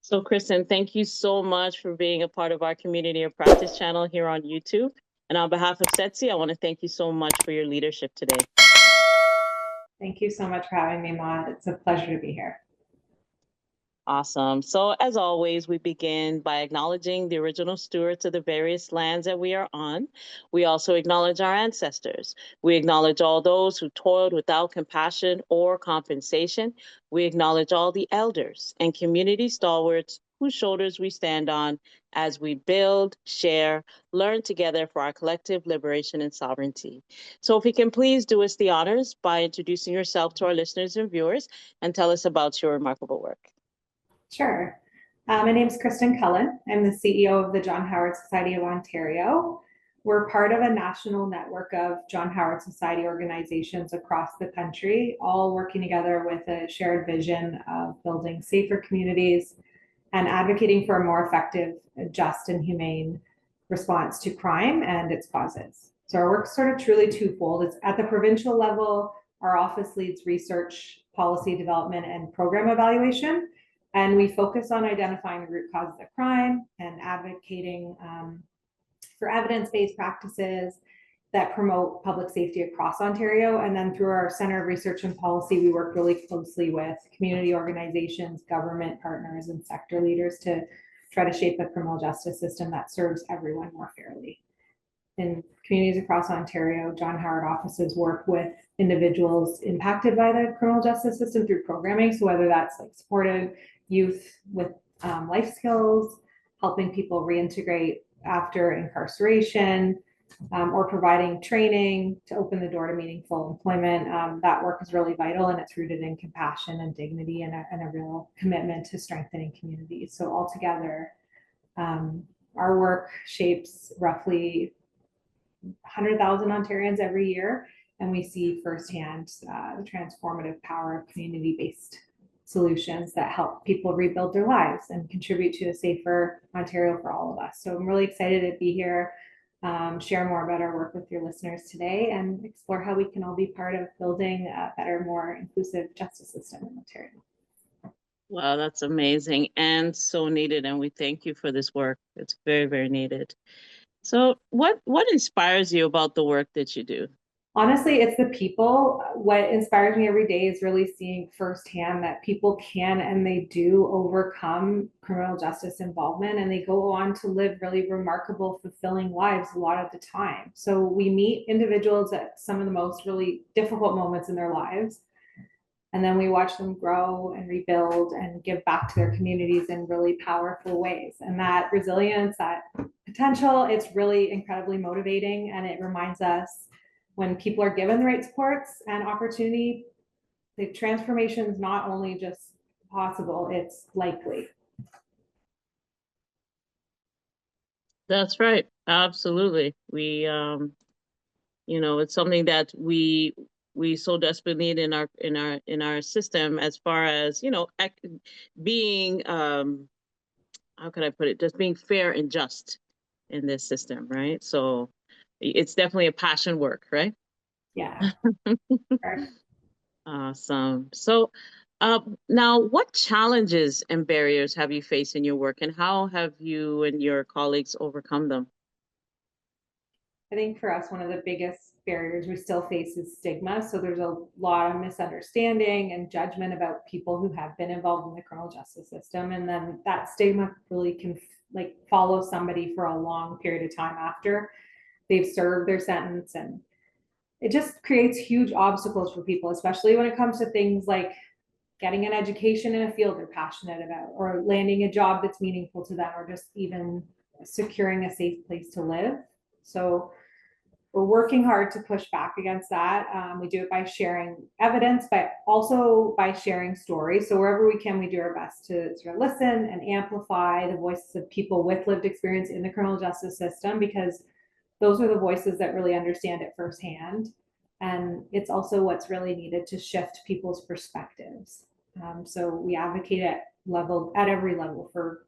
So, Kristen, thank you so much for being a part of our community of practice channel here on YouTube. And on behalf of SETSI, I want to thank you so much for your leadership today. Thank you so much for having me, Maud. It's a pleasure to be here. Awesome. So as always, we begin by acknowledging the original stewards of the various lands that we are on. We also acknowledge our ancestors. We acknowledge all those who toiled without compassion or compensation. We acknowledge all the elders and community stalwarts whose shoulders we stand on as we build, share, learn together for our collective liberation and sovereignty. So if you can please do us the honors by introducing yourself to our listeners and viewers and tell us about your remarkable work. Sure. My name is Christin Cullen. I'm the CEO of the John Howard Society of Ontario. We're part of a national network of John Howard Society organizations across the country, all working together with a shared vision of building safer communities and advocating for a more effective, just, and humane response to crime and its causes. So our work's sort of truly twofold. It's at the provincial level, our office leads research, policy development, and program evaluation. And we focus on identifying the root causes of crime and advocating for evidence-based practices that promote public safety across Ontario. And then through our Centre of Research and Policy, we work really closely with community organizations, government partners, and sector leaders to try to shape a criminal justice system that serves everyone more fairly. In communities across Ontario, John Howard offices work with individuals impacted by the criminal justice system through programming. So whether that's like supportive youth with life skills, helping people reintegrate after incarceration, or providing training to open the door to meaningful employment. That work is really vital, and it's rooted in compassion and dignity and a real commitment to strengthening communities. So altogether, our work shapes roughly 100,000 Ontarians every year, and we see firsthand the transformative power of community-based solutions that help people rebuild their lives and contribute to a safer Ontario for all of us. So I'm really excited to be here, share more about our work with your listeners today, and explore how we can all be part of building a better, more inclusive justice system in Ontario. Wow, that's amazing and so needed. And we thank you for this work. It's very, very needed. So what inspires you about the work that you do? Honestly, it's the people. What inspires me every day is really seeing firsthand that people can and they do overcome criminal justice involvement, and they go on to live really remarkable, fulfilling lives a lot of the time. So we meet individuals at some of the most really difficult moments in their lives, and then we watch them grow and rebuild and give back to their communities in really powerful ways. And that resilience, that potential, it's really incredibly motivating, and it reminds us when people are given the right supports and opportunity, the transformation is not only just possible, it's likely. That's right. Absolutely. We, it's something that we so desperately need in our system, as far as, being, how could I put it? Just being fair and just in this system, right? So it's definitely a passion work, right? Yeah. Awesome. So now, what challenges and barriers have you faced in your work, and how have you and your colleagues overcome them? I think for us, one of the biggest barriers we still face is stigma. So there's a lot of misunderstanding and judgment about people who have been involved in the criminal justice system. And then that stigma really can follow somebody for a long period of time after they've served their sentence. And it just creates huge obstacles for people, especially when it comes to things like getting an education in a field they're passionate about, or landing a job that's meaningful to them, or just even securing a safe place to live. So we're working hard to push back against that. We do it by sharing evidence, but also by sharing stories. So wherever we can, we do our best to sort of listen and amplify the voices of people with lived experience in the criminal justice system, because those are the voices that really understand it firsthand. And it's also what's really needed to shift people's perspectives. So we advocate at every level for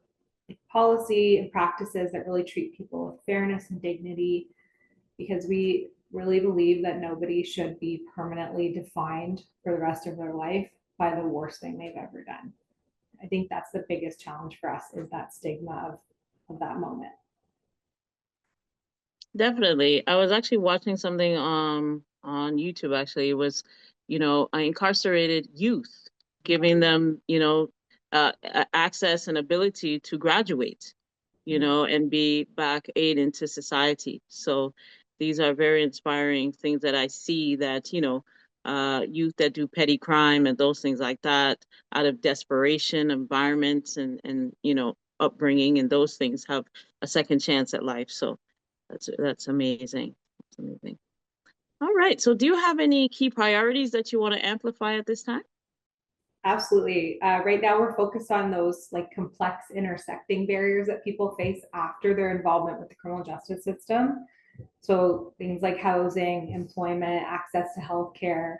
policy and practices that really treat people with fairness and dignity, because we really believe that nobody should be permanently defined for the rest of their life by the worst thing they've ever done. I think that's the biggest challenge for us, is that stigma of that moment. Definitely. I was actually watching something on YouTube actually. It was, incarcerated youth, giving them, access and ability to graduate, and be back aid into society. So these are very inspiring things that I see that, youth that do petty crime and those things like that out of desperation, environments and, upbringing and those things have a second chance at life. So that's amazing. That's amazing. All right. So do you have any key priorities that you want to amplify at this time? Absolutely. Right now, we're focused on those like complex intersecting barriers that people face after their involvement with the criminal justice system. So things like housing, employment, access to healthcare.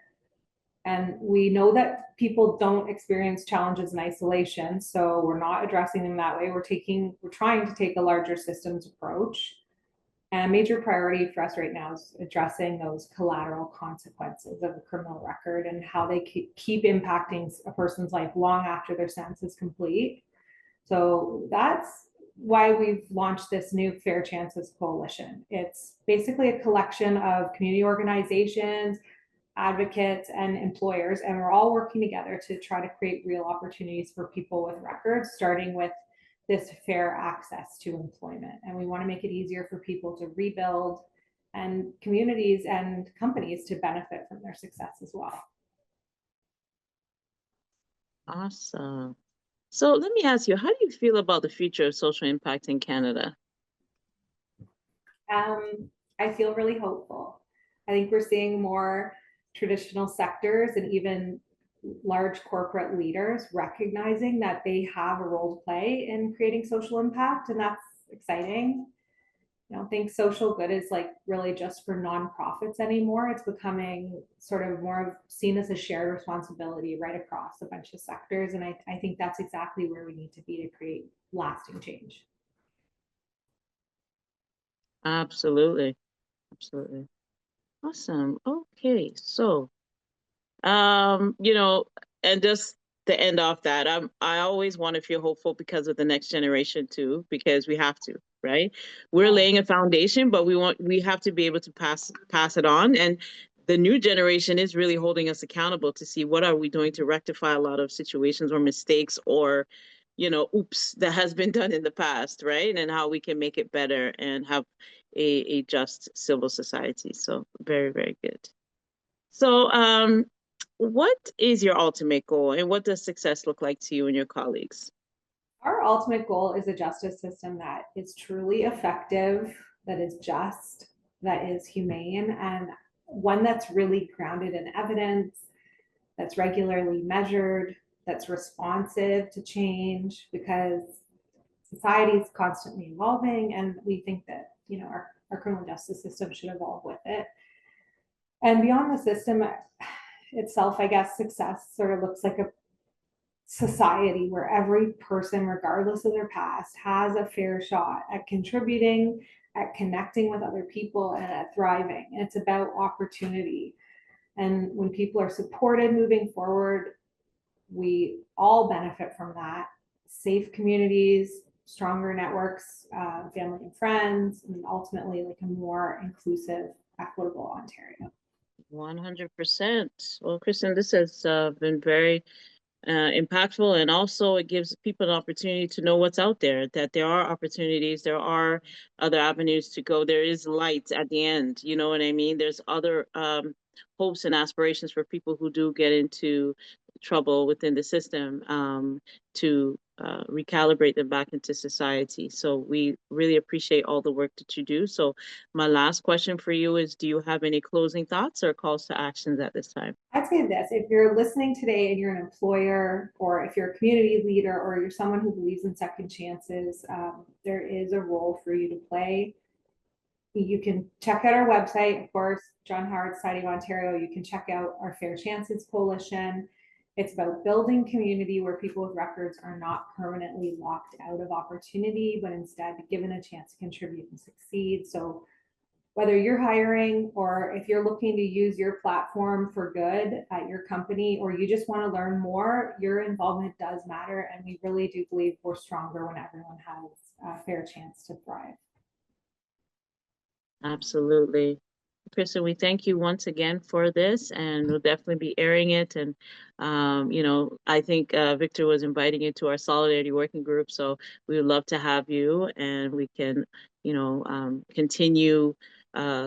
And we know that people don't experience challenges in isolation, so we're not addressing them that way. We're trying to take a larger systems approach. And a major priority for us right now is addressing those collateral consequences of a criminal record and how they keep impacting a person's life long after their sentence is complete. So that's why we've launched this new Fair Chances Coalition. It's basically a collection of community organizations, advocates, and employers, and we're all working together to try to create real opportunities for people with records, starting with this fair access to employment. And we want to make it easier for people to rebuild and communities and companies to benefit from their success as well. Awesome. So let me ask you, how do you feel about the future of social impact in Canada? I feel really hopeful. I think we're seeing more traditional sectors and even large corporate leaders recognizing that they have a role to play in creating social impact, and that's exciting. I don't think social good is like really just for nonprofits anymore. It's becoming sort of more of seen as a shared responsibility right across a bunch of sectors. And I think that's exactly where we need to be to create lasting change. Absolutely. Absolutely. Awesome. Okay. So, um, you know, and just to end off that, I always want to feel hopeful because of the next generation too, because we have to, right? We're laying a foundation, but we have to be able to pass it on. And the new generation is really holding us accountable to see what are we doing to rectify a lot of situations or mistakes or, oops, that has been done in the past, right? And how we can make it better and have a just civil society. So very, very good. So, what is your ultimate goal and what does success look like to you and your colleagues? Our ultimate goal is a justice system that is truly effective, that is just, that is humane, and one that's really grounded in evidence, that's regularly measured, that's responsive to change, because society is constantly evolving, and we think that our criminal justice system should evolve with it. And beyond the system itself, I guess success sort of looks like a society where every person, regardless of their past, has a fair shot at contributing, at connecting with other people, and at thriving. And it's about opportunity. And when people are supported moving forward, we all benefit from that. Safe communities, stronger networks, family and friends, and ultimately like a more inclusive, equitable Ontario. 100%. Well, Kristen, this has been very impactful, and also it gives people an opportunity to know what's out there, that there are opportunities, there are other avenues to go, there is light at the end, you know what I mean? There's other hopes and aspirations for people who do get into trouble within the system, to recalibrate them back into society. So we really appreciate all the work that you do. So my last question for you is, do you have any closing thoughts or calls to actions at this time? I'd say this: if you're listening today and you're an employer, or if you're a community leader, or you're someone who believes in second chances, there is a role for you to play. You can check out our website, of course, John Howard Society of Ontario. You can check out our Fair Chances Coalition. It's about building community where people with records are not permanently locked out of opportunity, but instead given a chance to contribute and succeed. So whether you're hiring or if you're looking to use your platform for good at your company, or you just want to learn more, your involvement does matter. And we really do believe we're stronger when everyone has a fair chance to thrive. Absolutely. Christin, we thank you once again for this, and we'll definitely be airing it. And, I think Victor was inviting you to our Solidarity Working Group, so we would love to have you, and we can, continue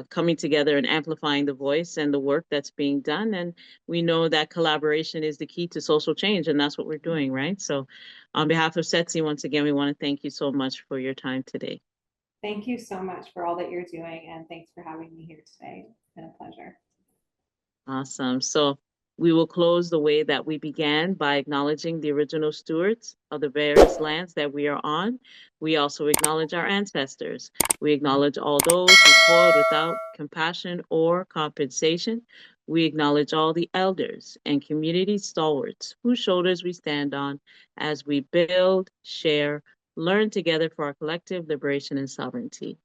coming together and amplifying the voice and the work that's being done. And we know that collaboration is the key to social change, and that's what we're doing, right? So, on behalf of SETSI, once again, we want to thank you so much for your time today. Thank you so much for all that you're doing, and thanks for having me here today. It's been a pleasure. Awesome. So we will close the way that we began by acknowledging the original stewards of the various lands that we are on. We also acknowledge our ancestors. We acknowledge all those who toiled without compassion or compensation. We acknowledge all the elders and community stalwarts whose shoulders we stand on as we build, share, learn together for our collective liberation and sovereignty.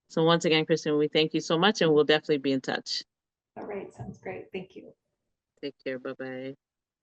So once again, Christin, we thank you so much, and we'll definitely be in touch. All right, sounds great. Thank you. Take care. Bye bye.